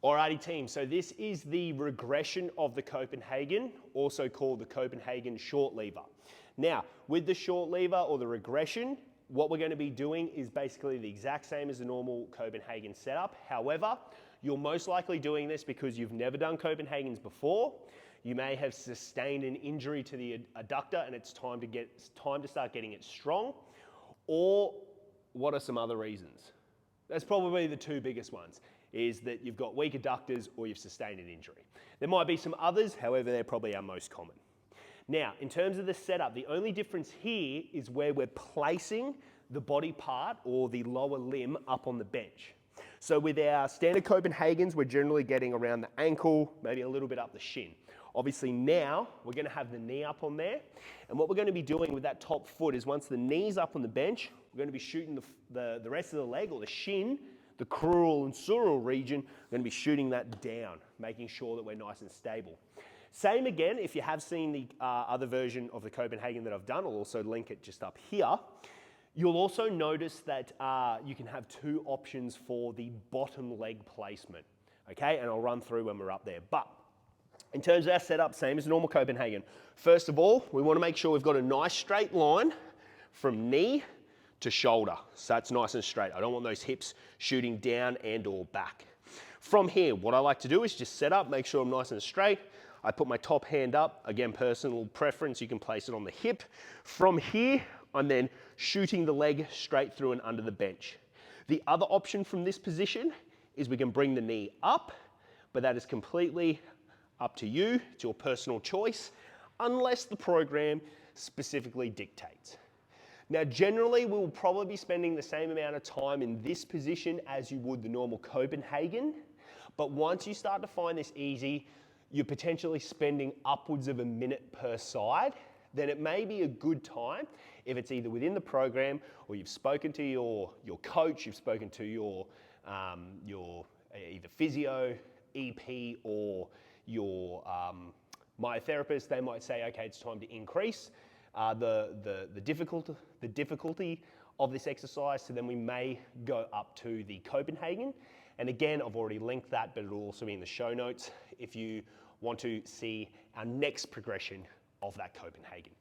Alrighty team, so this is the regression of the Copenhagen, also called the Copenhagen short lever. Now, with the short lever or the regression, what we're going to be doing is basically the exact same as the normal Copenhagen setup. However, you're most likely doing this because you've never done Copenhagens before. You may have sustained an injury to the adductor and it's time to start getting it strong. Or what are some other reasons? That's probably the two biggest ones, is that you've got weak adductors or you've sustained an injury. There might be some others, however, they're probably our most common. Now, in terms of the setup, the only difference here is where we're placing the body part or the lower limb up on the bench. So with our standard Copenhagens, we're generally getting around the ankle, maybe a little bit up the shin. Obviously now, we're going to have the knee up on there. And what we're going to be doing with that top foot is once the knee's up on the bench, we're going to be shooting the rest of the leg or the shin, the crural and sural region, we're going to be shooting that down, making sure that we're nice and stable. Same again, if you have seen the other version of the Copenhagen that I've done, I'll also link it just up here. You'll also notice that you can have two options for the bottom leg placement, okay? And I'll run through when we're up there. But in terms of our setup, same as normal Copenhagen. First of all, we want to make sure we've got a nice straight line from knee to shoulder. So that's nice and straight. I don't want those hips shooting down and or back. From here, what I like to do is just set up, make sure I'm nice and straight. I put my top hand up, again, personal preference, you can place it on the hip. From here, I'm then shooting the leg straight through and under the bench. The other option from this position is we can bring the knee up, but that is completely up to you, it's your personal choice, unless the program specifically dictates. Now, generally, we'll probably be spending the same amount of time in this position as you would the normal Copenhagen, but once you start to find this easy, you're potentially spending upwards of a minute per side, then it may be a good time, if it's either within the program or you've spoken to your coach, you've spoken to your either physio, EP, or your myotherapist, they might say, okay, it's time to increase the difficulty of this exercise, so then we may go up to the Copenhagen. And again, I've already linked that, but it'll also be in the show notes if you want to see our next progression of that Copenhagen.